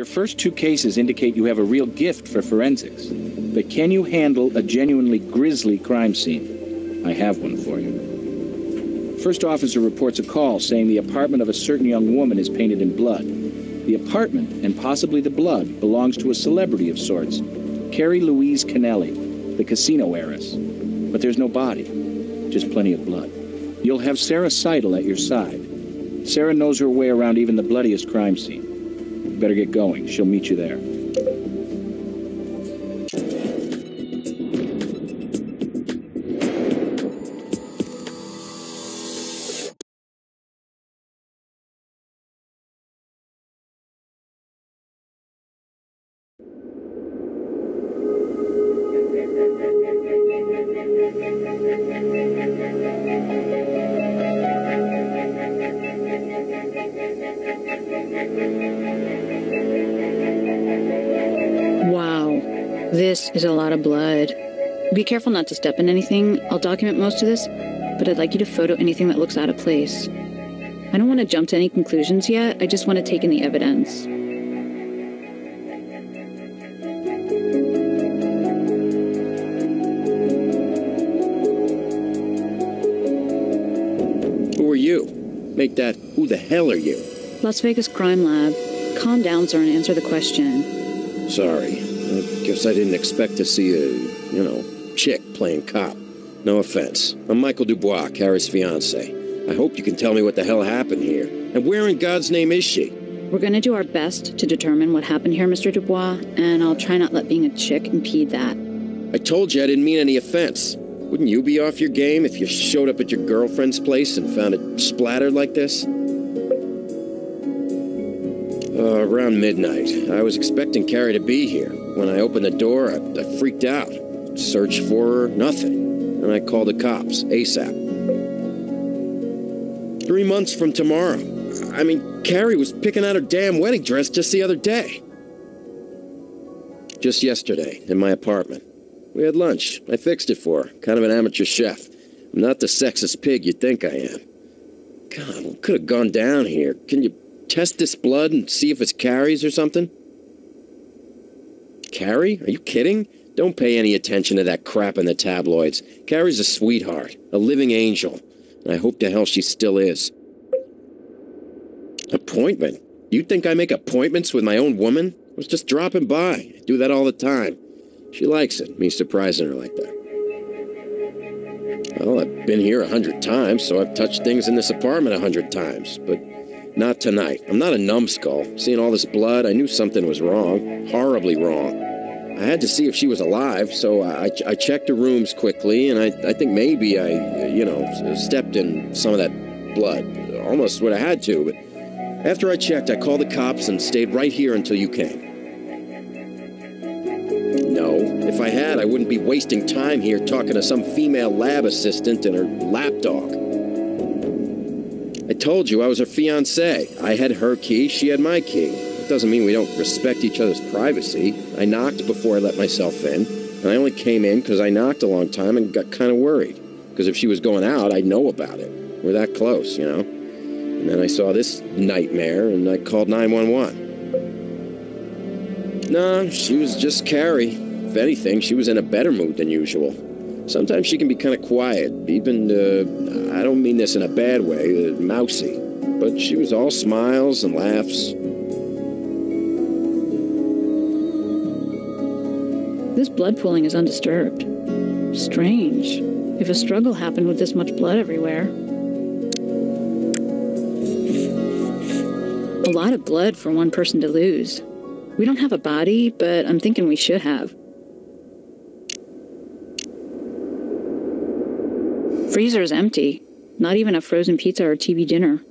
Your first two cases indicate you have a real gift for forensics. But can you handle a genuinely grisly crime scene? I have one for you. First officer reports a call saying the apartment of a certain young woman is painted in blood. The apartment, and possibly the blood, belongs to a celebrity of sorts, Carrie Louise Kennelly, the casino heiress. But there's no body, just plenty of blood. You'll have Sara Sidle at your side. Sara knows her way around even the bloodiest crime scene. You better get going. She'll meet you there. This is a lot of blood. Be careful not to step in anything. I'll document most of this, but I'd like you to photo anything that looks out of place. I don't want to jump to any conclusions yet. I just want to take in the evidence. Who are you? Make that, who the hell are you? Las Vegas Crime Lab. Calm down, sir, and answer the question. Sorry. I guess I didn't expect to see a, chick playing cop. No offense. I'm Michael Dubois, Carrie's fiance. I hope you can tell me what the hell happened here. And where in God's name is she? We're going to do our best to determine what happened here, Mr. Dubois, and I'll try not let being a chick impede that. I told you I didn't mean any offense. Wouldn't you be off your game if you showed up at your girlfriend's place and found it splattered like this? Around midnight. I was expecting Carrie to be here. When I opened the door, I freaked out. Searched for her, nothing. And I called the cops, ASAP. 3 months from tomorrow. I mean, Carrie was picking out her damn wedding dress just the other day. Just yesterday, in my apartment. We had lunch. I fixed it for her. Kind of an amateur chef. I'm not the sexist pig you'd think I am. God, what could have gone down here? Can you test this blood and see if it's Carrie's or something? Carrie? Are you kidding? Don't pay any attention to that crap in the tabloids. Carrie's a sweetheart, a living angel, and I hope to hell she still is. Appointment? You think I make appointments with my own woman? I was just dropping by. I do that all the time. She likes it, me surprising her like that. Well, I've been here 100 times, so I've touched things in this apartment 100 times, but not tonight. I'm not a numbskull. Seeing all this blood, I knew something was wrong. Horribly wrong. I had to see if she was alive, so I checked her rooms quickly, and I think maybe I stepped in some of that blood. Almost would have had to, but after I checked, I called the cops and stayed right here until you came. No, if I had, I wouldn't be wasting time here talking to some female lab assistant and her lapdog. I told you I was her fiance. I had her key, she had my key. It doesn't mean we don't respect each other's privacy. I knocked before I let myself in, and I only came in because I knocked a long time and got kind of worried. Because if she was going out, I'd know about it. We're that close, you know? And then I saw this nightmare, and I called 911. No, she was just Carrie. If anything, she was in a better mood than usual. Sometimes she can be kind of quiet, even, I don't mean this in a bad way, mousy. But she was all smiles and laughs. This blood pooling is undisturbed. Strange. If a struggle happened with this much blood everywhere. A lot of blood for one person to lose. We don't have a body, but I'm thinking we should have. Freezer is empty. Not even a frozen pizza or TV dinner.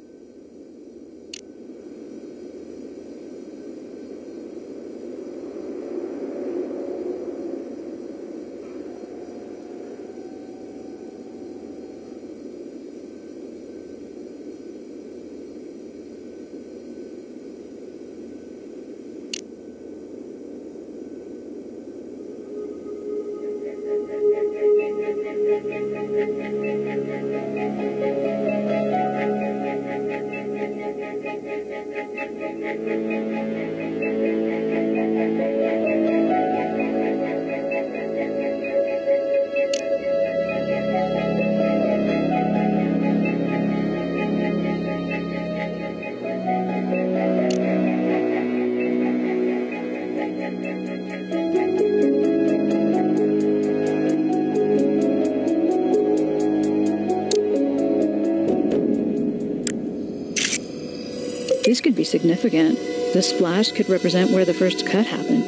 This could be significant. The splash could represent where the first cut happened.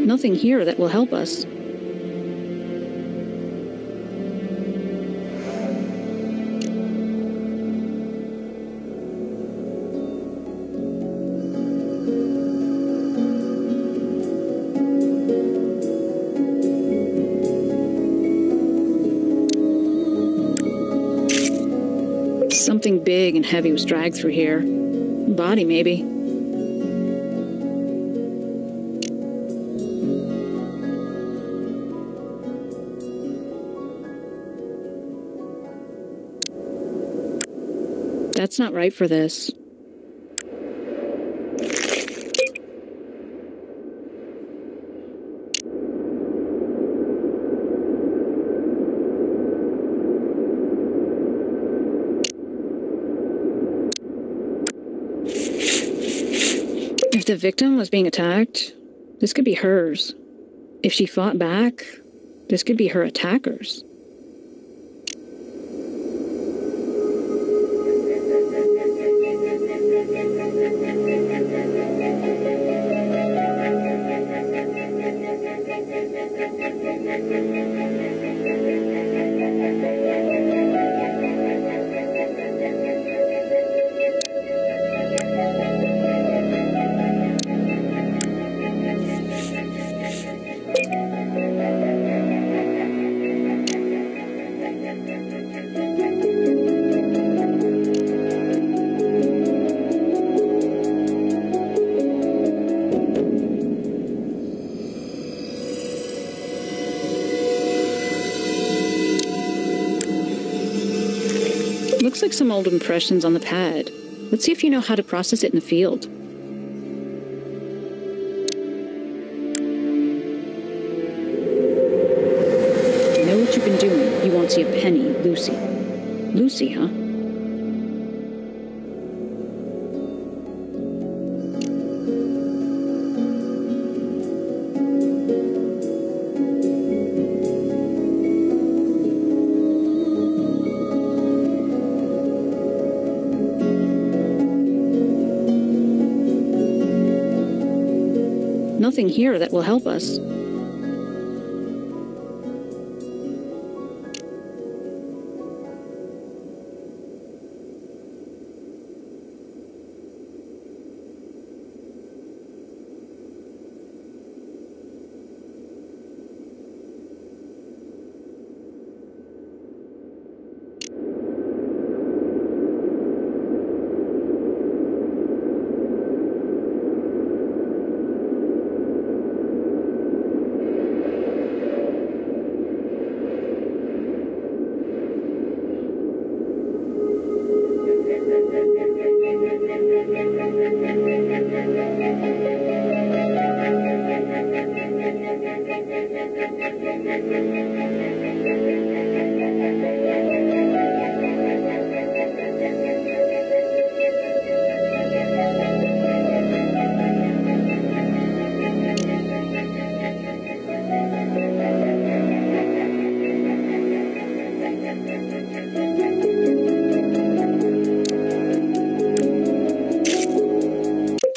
Nothing here that will help us. Something big and heavy was dragged through here. Body, maybe. That's not right for this. If the victim was being attacked, this could be hers. If she fought back, this could be her attackers. Looks like some old impressions on the pad. Let's see if you know how to process it in the field. I know what you've been doing. You won't see a penny, Lucy. Lucy, huh? Nothing here that will help us.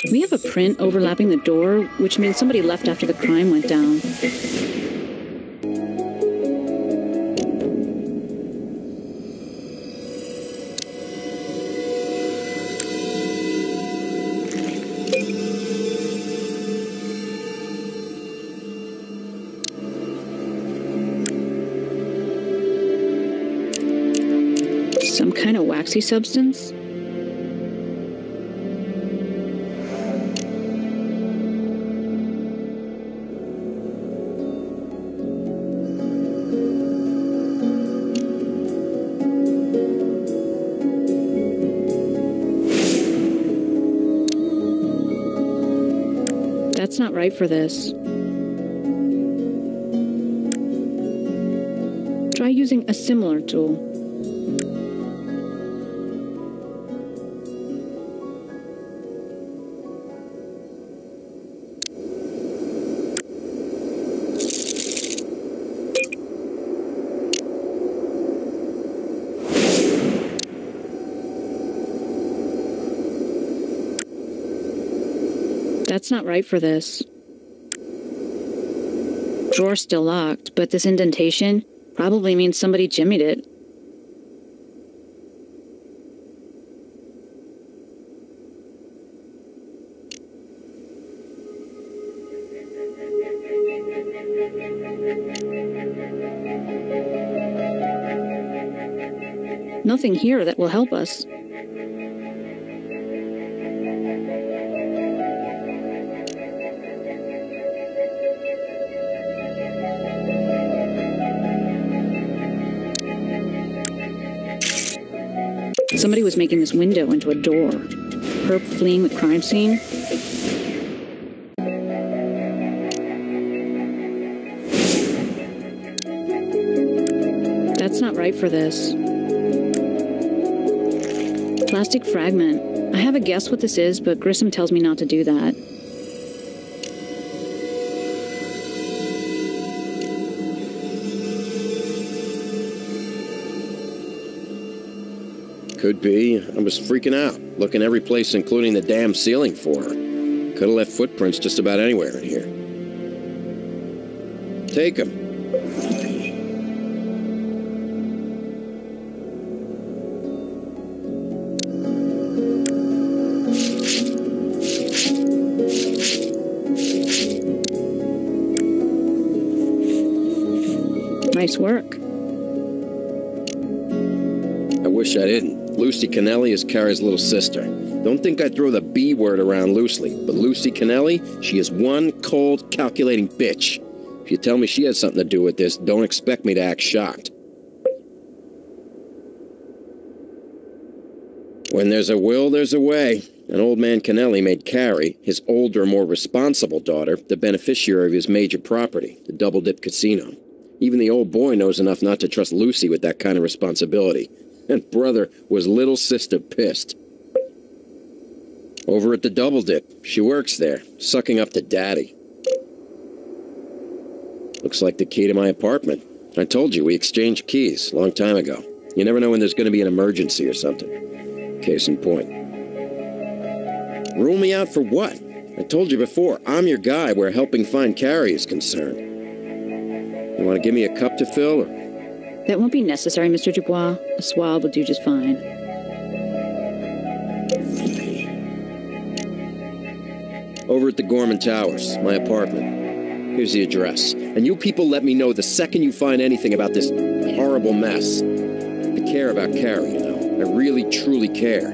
We have a print overlapping the door, which means somebody left after the crime went down. Some kind of waxy substance? That's not right for this. Try using a similar tool. That's not right for this. Drawer's still locked, but this indentation probably means somebody jimmied it. Nothing here that will help us. Somebody was making this window into a door. Perp fleeing the crime scene. That's not right for this. Plastic fragment. I have a guess what this is, but Grissom tells me not to do that. Could be. I was freaking out, looking every place including the damn ceiling for her. Could have left footprints just about anywhere in here. Take them. Nice work. I wish I didn't. Lucy Kennelly is Carrie's little sister. Don't think I throw the B word around loosely, but Lucy Kennelly, she is one cold, calculating bitch. If you tell me she has something to do with this, don't expect me to act shocked. When there's a will, there's a way. And old man Kennelly made Carrie, his older, more responsible daughter, the beneficiary of his major property, the Double Dip Casino. Even the old boy knows enough not to trust Lucy with that kind of responsibility. And brother, was little sister pissed. Over at the Double Dip, she works there, sucking up to daddy. Looks like the key to my apartment. I told you, we exchanged keys long time ago. You never know when there's going to be an emergency or something. Case in point. Rule me out for what? I told you before, I'm your guy where helping find Carrie is concerned. You want to give me a cup to fill, or? That won't be necessary, Mr. Dubois. A swab will do just fine. Over at the Gorman Towers, my apartment. Here's the address. And you people let me know the second you find anything about this horrible mess. I care about Carrie, you know. I really, truly care.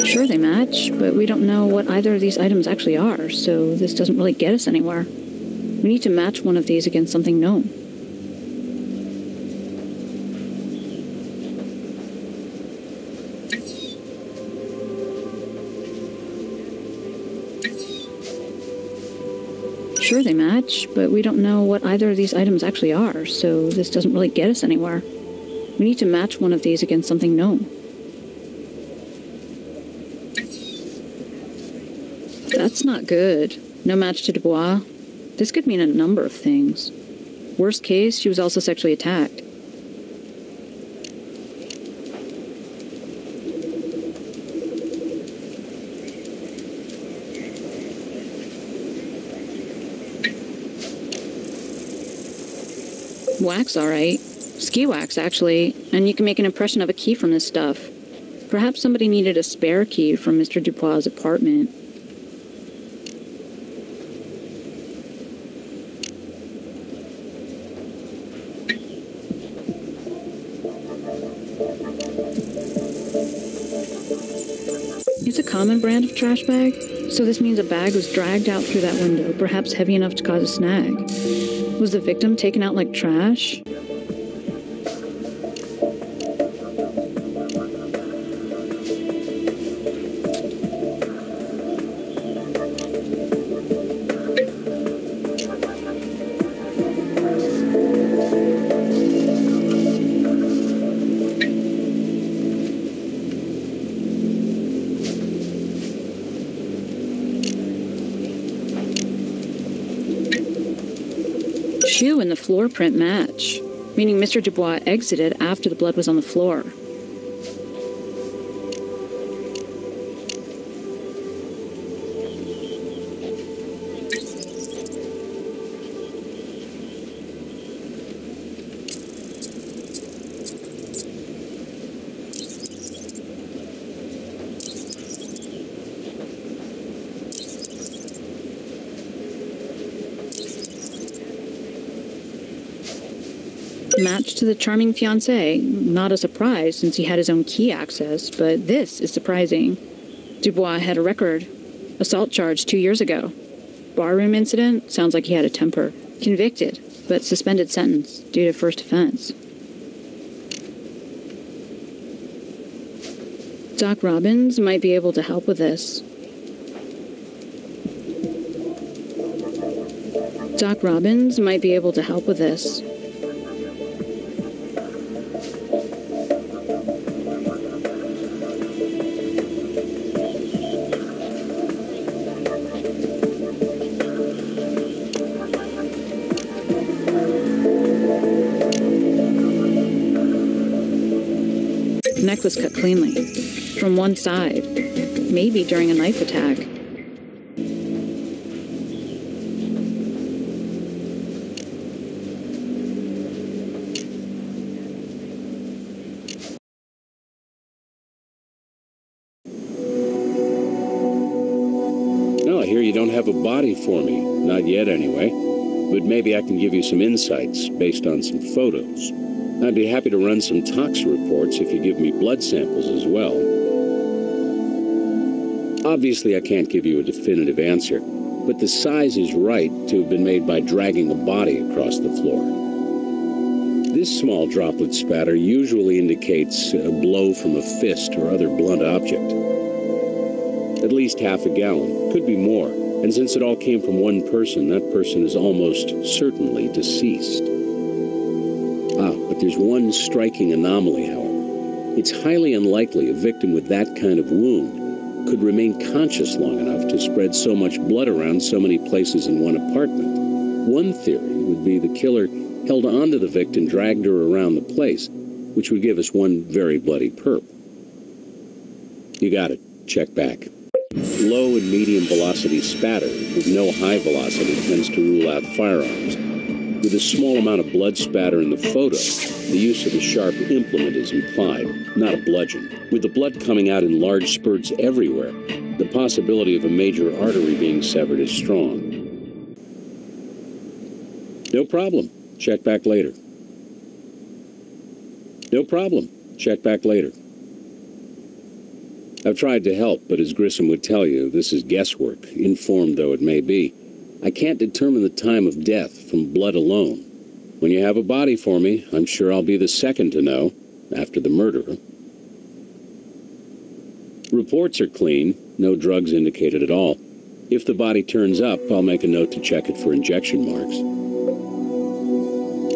Sure, they match, but we don't know what either of these items actually are, so this doesn't really get us anywhere. We need to match one of these against something known. Sure, they match, but we don't know what either of these items actually are, so this doesn't really get us anywhere. We need to match one of these against something known. That's not good. No match to Dubois. This could mean a number of things. Worst case, she was also sexually attacked. Wax, all right. Ski wax, actually. And you can make an impression of a key from this stuff. Perhaps somebody needed a spare key from Mr. Dubois' apartment. It's a common brand of trash bag, so this means a bag was dragged out through that window, perhaps heavy enough to cause a snag. Was the victim taken out like trash? shoe and the floor print match, meaning Mr. Dubois exited after the blood was on the floor. Match to the charming fiance. Not a surprise since he had his own key access, but this is surprising. Dubois had a record. Assault charge 2 years ago. Barroom incident, sounds like he had a temper. Convicted, but suspended sentence due to first offense. Doc Robbins might be able to help with this. Doc Robbins might be able to help with this. Neck was cut cleanly, from one side, maybe during a knife attack. No, I hear you don't have a body for me. Not yet, anyway. But maybe I can give you some insights based on some photos. I'd be happy to run some tox reports if you give me blood samples as well. Obviously, I can't give you a definitive answer, but the size is right to have been made by dragging a body across the floor. This small droplet spatter usually indicates a blow from a fist or other blunt object. At least half a gallon, could be more, and since it all came from one person, that person is almost certainly deceased. But there's one striking anomaly, however. It's highly unlikely a victim with that kind of wound could remain conscious long enough to spread so much blood around so many places in one apartment. One theory would be the killer held onto the victim, dragged her around the place, which would give us one very bloody perp. You got it. Check back. Low and medium velocity spatter with no high velocity tends to rule out firearms. With a small amount of blood spatter in the photo, the use of a sharp implement is implied, not a bludgeon. With the blood coming out in large spurts everywhere, the possibility of a major artery being severed is strong. No problem. Check back later. No problem. Check back later. I've tried to help, but as Grissom would tell you, this is guesswork, informed though it may be. I can't determine the time of death from blood alone. When you have a body for me, I'm sure I'll be the second to know, after the murderer. Reports are clean, no drugs indicated at all. If the body turns up, I'll make a note to check it for injection marks.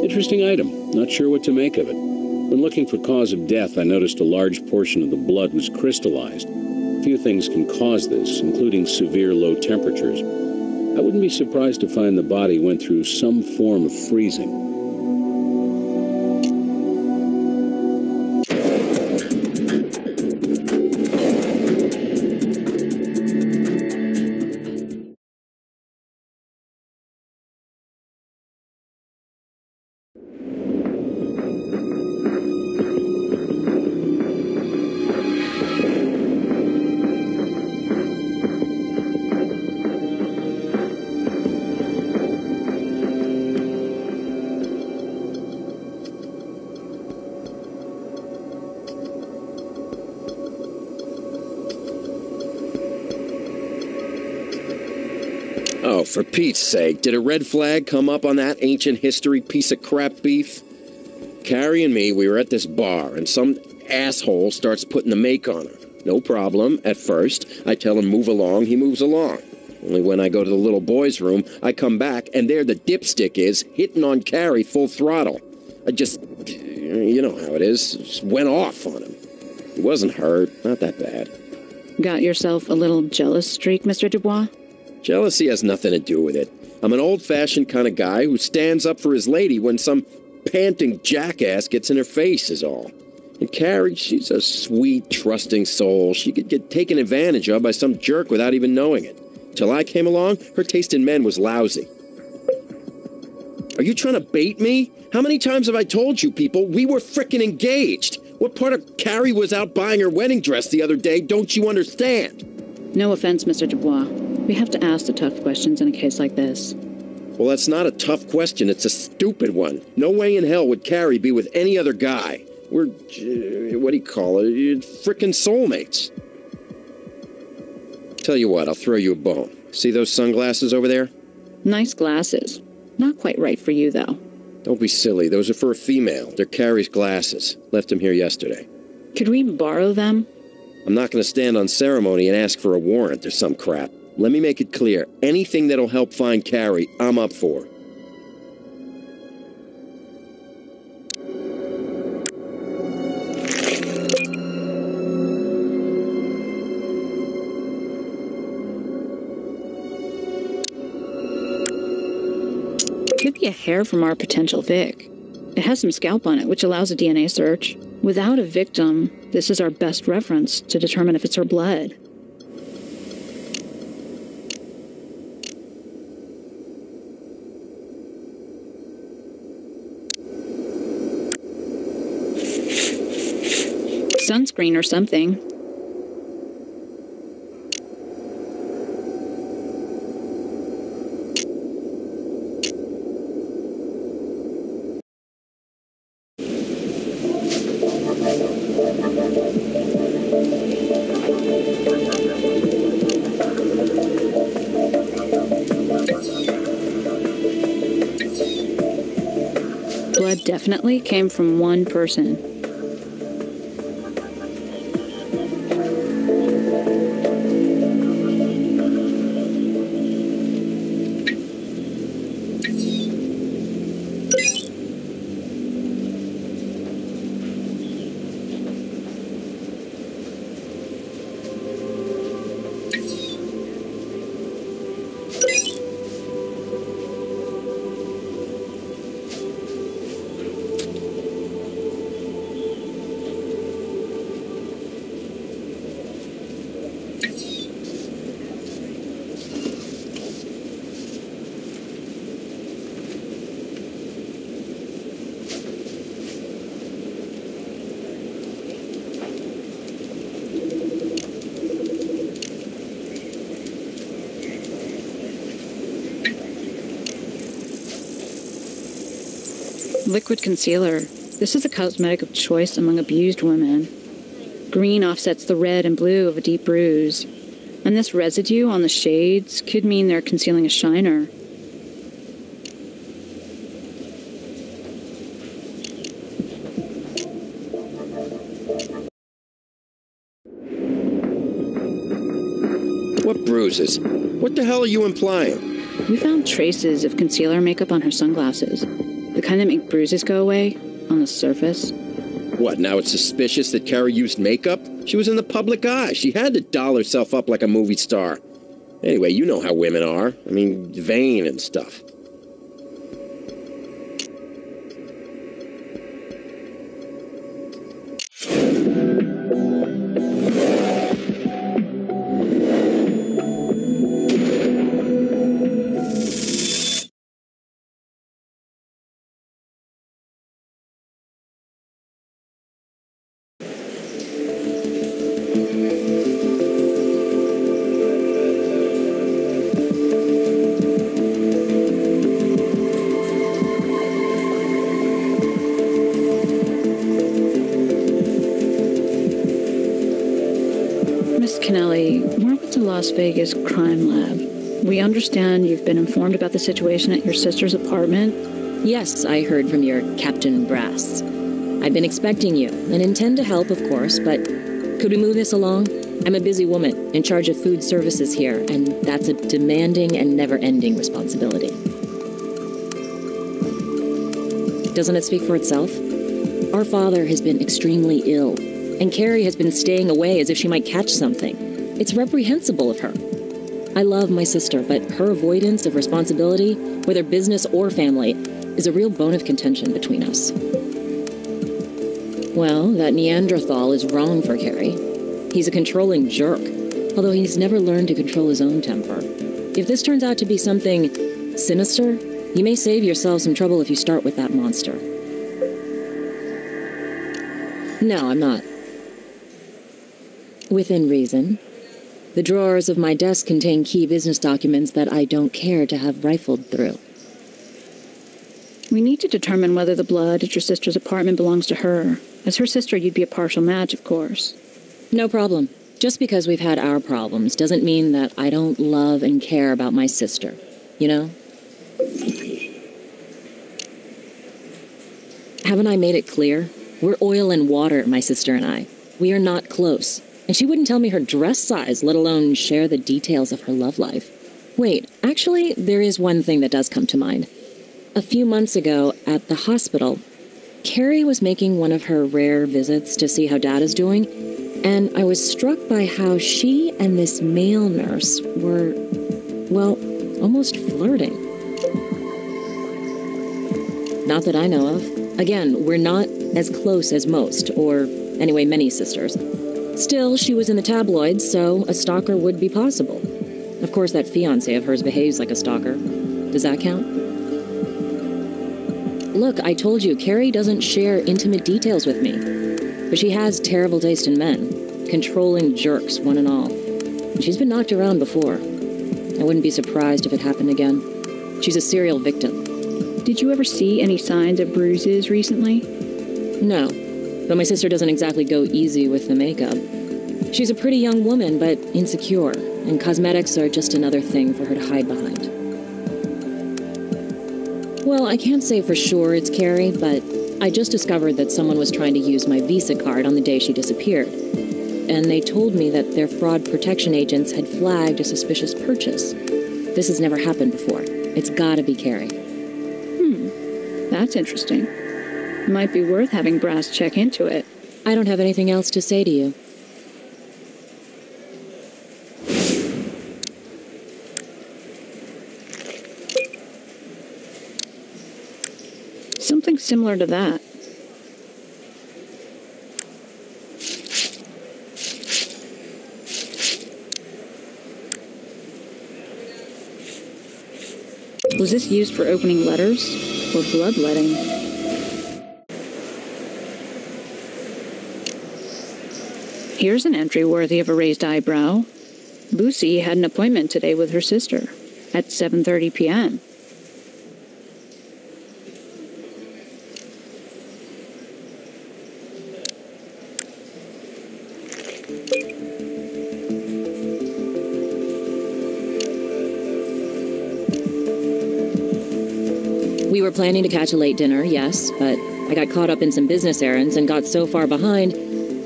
Interesting item, not sure what to make of it. When looking for cause of death, I noticed a large portion of the blood was crystallized. Few things can cause this, including severe low temperatures. I wouldn't be surprised to find the body went through some form of freezing. Oh, for Pete's sake, did a red flag come up on that ancient history piece of crap beef? Carrie and me, we were at this bar, and some asshole starts putting the make on her. No problem, at first. I tell him move along, he moves along. Only when I go to the little boy's room, I come back, and there the dipstick is, hitting on Carrie full throttle. I just, you know how it is, just went off on him. He wasn't hurt, not that bad. Got yourself a little jealous streak, Mr. Dubois? Jealousy has nothing to do with it. I'm an old-fashioned kind of guy who stands up for his lady when some panting jackass gets in her face is all. And Carrie, she's a sweet, trusting soul. She could get taken advantage of by some jerk without even knowing it. Till I came along, her taste in men was lousy. Are you trying to bait me? How many times have I told you people we were frickin' engaged? What part of Carrie was out buying her wedding dress the other day don't you understand? No offense, Mr. Dubois. We have to ask the tough questions in a case like this. Well, that's not a tough question. It's a stupid one. No way in hell would Carrie be with any other guy. We're, what do you call it, frickin' soulmates. Tell you what, I'll throw you a bone. See those sunglasses over there? Nice glasses. Not quite right for you, though. Don't be silly. Those are for a female. They're Carrie's glasses. Left them here yesterday. Could we borrow them? I'm not going to stand on ceremony and ask for a warrant or some crap. Let me make it clear. Anything that'll help find Carrie, I'm up for. Could be a hair from our potential Vic. It has some scalp on it, which allows a DNA search. Without a victim, this is our best reference to determine if it's her blood. Sunscreen or something. Blood definitely came from one person. Liquid concealer. This is a cosmetic of choice among abused women. Green offsets the red and blue of a deep bruise. And this residue on the shades could mean they're concealing a shiner. What bruises? What the hell are you implying? We found traces of concealer makeup on her sunglasses. The kind that make bruises go away on the surface. What, now it's suspicious that Carrie used makeup? She was in the public eye. She had to doll herself up like a movie star. Anyway, you know how women are. I mean, vain and stuff. Las Vegas crime lab. We understand you've been informed about the situation at your sister's apartment. Yes, I heard from your Captain Brass. I've been expecting you and intend to help, of course, but could we move this along? I'm a busy woman in charge of food services here, and that's a demanding and never-ending responsibility. Doesn't it speak for itself? Our father has been extremely ill, and Carrie has been staying away as if she might catch something. It's reprehensible of her. I love my sister, but her avoidance of responsibility, whether business or family, is a real bone of contention between us. Well, that Neanderthal is wrong for Carrie. He's a controlling jerk, although he's never learned to control his own temper. If this turns out to be something sinister, you may save yourself some trouble if you start with that monster. No, I'm not. Within reason. The drawers of my desk contain key business documents that I don't care to have rifled through. We need to determine whether the blood at your sister's apartment belongs to her. As her sister, you'd be a partial match, of course. No problem. Just because we've had our problems doesn't mean that I don't love and care about my sister, you know? Haven't I made it clear? We're oil and water, my sister and I. We are not close. And she wouldn't tell me her dress size, let alone share the details of her love life. Wait, actually, there is one thing that does come to mind. A few months ago, at the hospital, Carrie was making one of her rare visits to see how Dad is doing, and I was struck by how she and this male nurse were, well, almost flirting. Not that I know of. Again, we're not as close as most, or anyway, many sisters. Still, she was in the tabloids, so a stalker would be possible. Of course, that fiance of hers behaves like a stalker. Does that count? Look, I told you, Carrie doesn't share intimate details with me. But she has terrible taste in men. Controlling jerks, one and all. She's been knocked around before. I wouldn't be surprised if it happened again. She's a serial victim. Did you ever see any signs of bruises recently? No, but my sister doesn't exactly go easy with the makeup. She's a pretty young woman, but insecure, and cosmetics are just another thing for her to hide behind. Well, I can't say for sure it's Carrie, but I just discovered that someone was trying to use my Visa card on the day she disappeared. And they told me that their fraud protection agents had flagged a suspicious purchase. This has never happened before. It's gotta be Carrie. That's interesting. Might be worth having Brass check into it. I don't have anything else to say to you. Something similar to that. Was this used for opening letters or bloodletting? Here's an entry worthy of a raised eyebrow. Lucy had an appointment today with her sister at 7:30 p.m. We were planning to catch a late dinner, yes, but I got caught up in some business errands and got so far behind,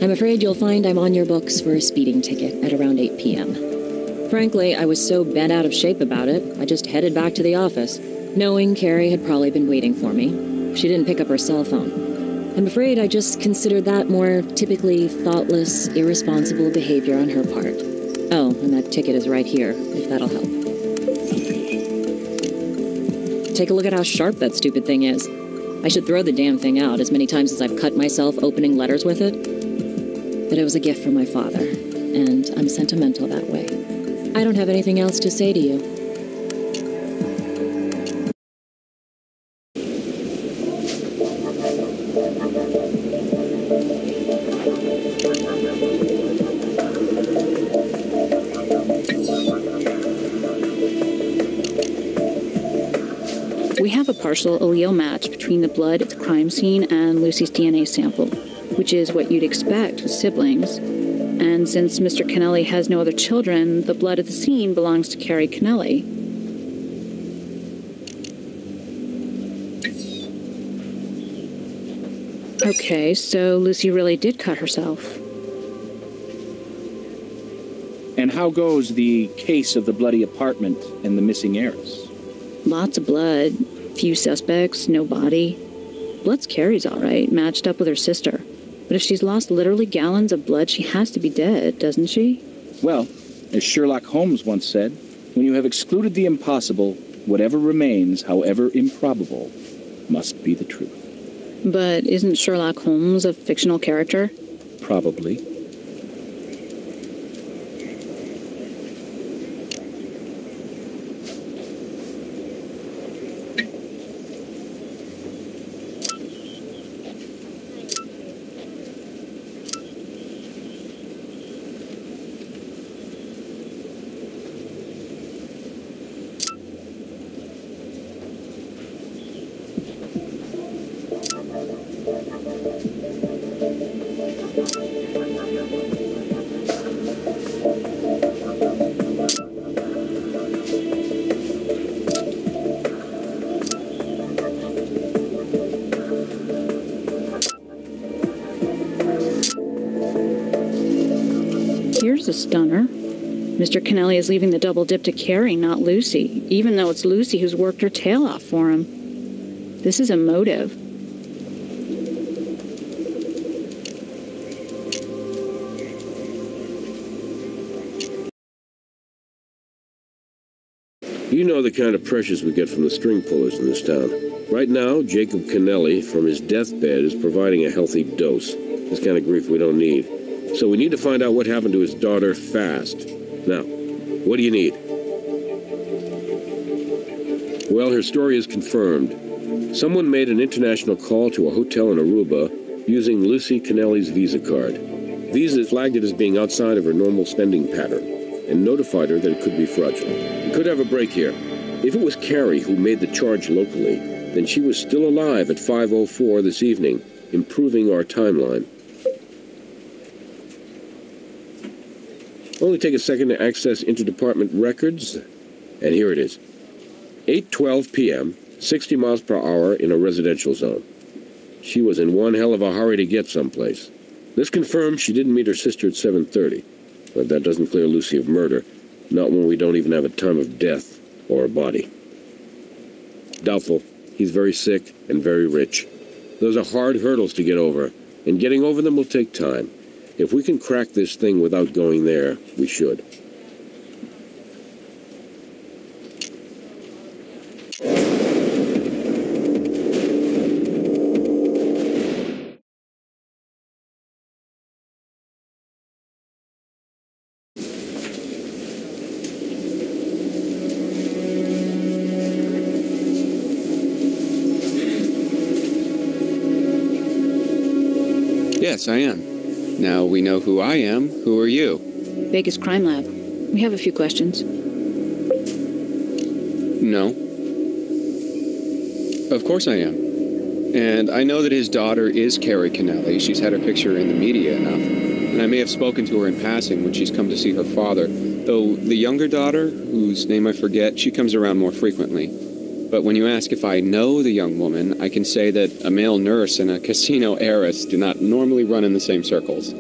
I'm afraid you'll find I'm on your books for a speeding ticket at around 8 p.m. Frankly, I was so bent out of shape about it, I just headed back to the office, knowing Carrie had probably been waiting for me. She didn't pick up her cell phone. I'm afraid I just considered that more typically thoughtless, irresponsible behavior on her part. Oh, and that ticket is right here, if that'll help. Take a look at how sharp that stupid thing is. I should throw the damn thing out as many times as I've cut myself opening letters with it. But it was a gift from my father, and I'm sentimental that way. I don't have anything else to say to you. We have a partial allele match between the blood at the crime scene and Lucy's DNA sample, which is what you'd expect with siblings. And since Mr. Kennelly has no other children, the blood at the scene belongs to Carrie Kennelly. Okay, so Lucy really did cut herself. And how goes the case of the bloody apartment and the missing heiress? Lots of blood, few suspects, no body. Blood's Carrie's all right, matched up with her sister. But if she's lost literally gallons of blood, she has to be dead, doesn't she? Well, as Sherlock Holmes once said, When you have excluded the impossible, whatever remains, however improbable, must be the truth. But isn't Sherlock Holmes a fictional character? Probably. Here's a stunner. Mr. Kennelly is leaving the double dip to Carrie, not Lucy, even though it's Lucy who's worked her tail off for him. This is a motive. You know the kind of pressures we get from the string pullers in this town. Right now, Jacob Kennelly, from his deathbed, is providing a healthy dose. This kind of grief we don't need. So we need to find out what happened to his daughter fast. Now, what do you need? Well, her story is confirmed. Someone made an international call to a hotel in Aruba using Lucy Kennelly's Visa card. Visa flagged it as being outside of her normal spending pattern and notified her that it could be fraudulent. We could have a break here. If it was Carrie who made the charge locally, then she was still alive at 5:04 this evening, improving our timeline. Only take a second to access interdepartment records, and here it is. 8:12 p.m., 60 miles per hour in a residential zone. She was in one hell of a hurry to get someplace. This confirms she didn't meet her sister at 7:30, but that doesn't clear Lucy of murder, not when we don't even have a time of death or a body. Doubtful. He's very sick and very rich. Those are hard hurdles to get over, and getting over them will take time. If we can crack this thing without going there, we should. Yes, I am. Now we know who I am. Who are you? Vegas Crime Lab. We have a few questions. No. Of course I am. And I know that his daughter is Carrie Kennelly. She's had her picture in the media enough. And I may have spoken to her in passing when she's come to see her father. Though the younger daughter, whose name I forget, she comes around more frequently. But when you ask if I know the young woman, I can say that a male nurse and a casino heiress do not normally run in the same circles.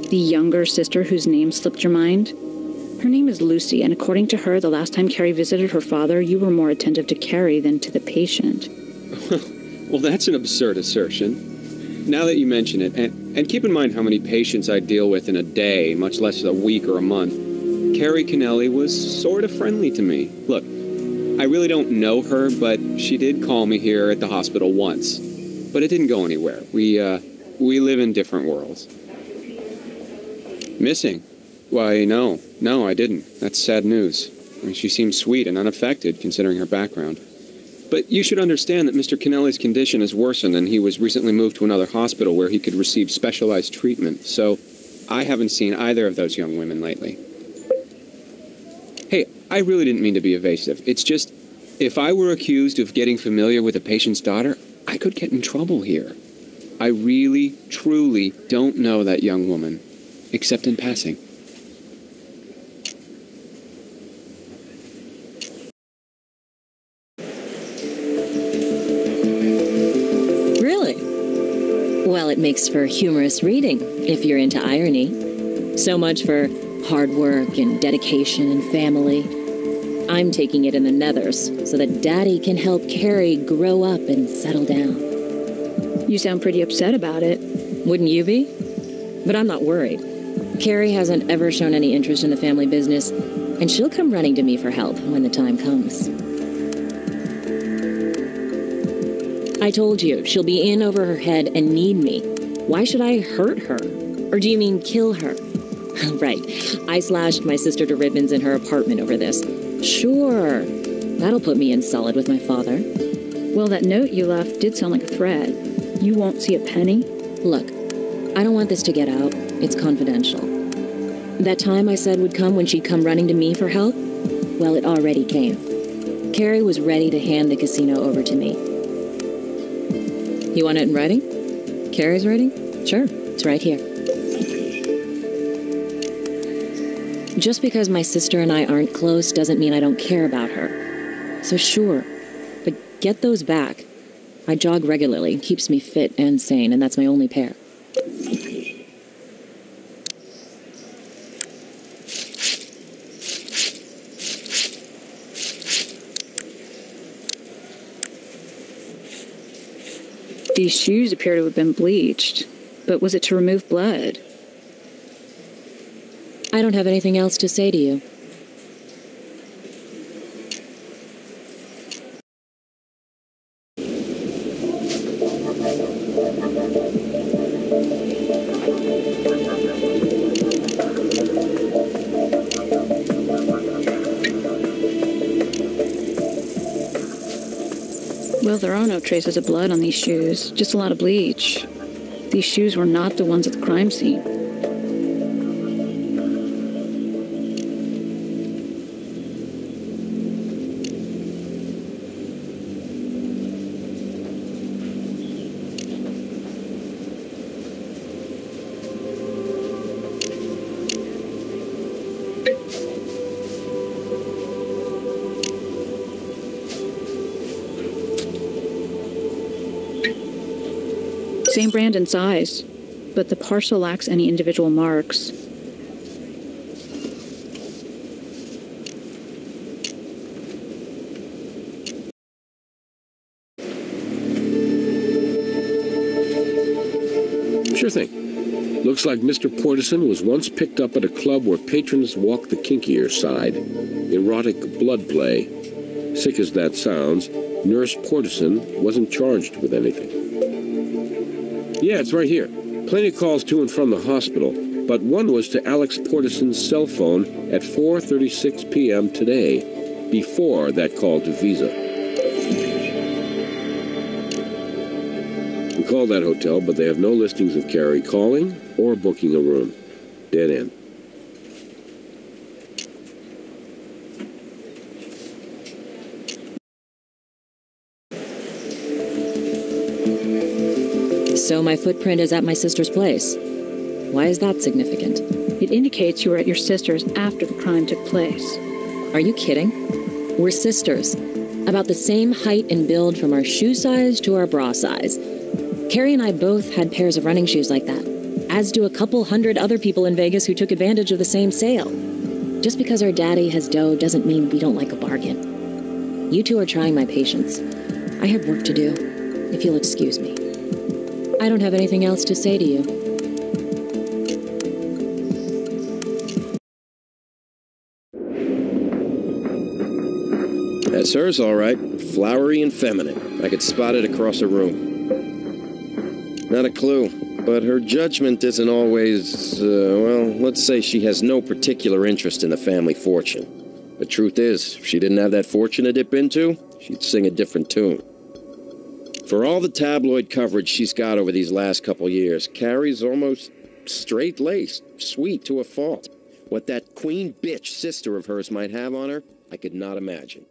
The younger sister whose name slipped your mind? Her name is Lucy, and according to her, the last time Carrie visited her father, you were more attentive to Carrie than to the patient. Well, that's an absurd assertion. Now that you mention it, and keep in mind how many patients I deal with in a day, much less a week or a month, Carrie Kennelly was sort of friendly to me. Look, I really don't know her, but she did call me here at the hospital once. But it didn't go anywhere. We live in different worlds. Missing? Why, no, I didn't. That's sad news. I mean, she seems sweet and unaffected, considering her background. But you should understand that Mr. Kennelly's condition has worsened, and he was recently moved to another hospital where he could receive specialized treatment. So I haven't seen either of those young women lately. Hey, I really didn't mean to be evasive. It's just, if I were accused of getting familiar with a patient's daughter, I could get in trouble here. I really, truly don't know that young woman, except in passing. Really? Well, it makes for humorous reading, if you're into irony. So much for hard work and dedication and family. I'm taking it in the nethers so that Daddy can help Carrie grow up and settle down. You sound pretty upset about it. Wouldn't you be? But I'm not worried. Carrie hasn't ever shown any interest in the family business, and she'll come running to me for help when the time comes. I told you, she'll be in over her head and need me. Why should I hurt her? Or do you mean kill her? Right, I slashed my sister to ribbons in her apartment over this. Sure, that'll put me in solid with my father. Well, that note you left did sound like a threat. You won't see a penny? Look, I don't want this to get out. It's confidential. That time I said would come when she'd come running to me for help? Well, it already came. Carrie was ready to hand the casino over to me. You want it in writing? Carrie's writing? Sure, it's right here. Just because my sister and I aren't close doesn't mean I don't care about her. So sure, but get those back. I jog regularly, keeps me fit and sane, and that's my only pair. These shoes appear to have been bleached, but was it to remove blood? I don't have anything else to say to you. Well, there are no traces of blood on these shoes, just a lot of bleach. These shoes were not the ones at the crime scene. Same brand and size, but the parcel lacks any individual marks. Sure thing. Looks like Mr. Portison was once picked up at a club where patrons walk the kinkier side. Erotic blood play. Sick as that sounds, Nurse Portison wasn't charged with anything. Yeah, it's right here. Plenty of calls to and from the hospital, but one was to Alex Portison's cell phone at 4:36 p.m. today, before that call to Visa. We called that hotel, but they have no listings of Carrie calling or booking a room. Dead end. So my footprint is at my sister's place. Why is that significant? It indicates you were at your sister's after the crime took place. Are you kidding? We're sisters. About the same height and build from our shoe size to our bra size. Carrie and I both had pairs of running shoes like that, as do a couple hundred other people in Vegas who took advantage of the same sale. Just because our daddy has dough doesn't mean we don't like a bargain. You two are trying my patience. I have work to do, if you'll excuse me. I don't have anything else to say to you. That's hers, all right. Flowery and feminine. I could spot it across a room. Not a clue, but her judgment isn't always, well, let's say she has no particular interest in the family fortune. The truth is, if she didn't have that fortune to dip into, she'd sing a different tune. For all the tabloid coverage she's got over these last couple years, Carrie's almost straight-laced, sweet to a fault. What that queen bitch sister of hers might have on her, I could not imagine.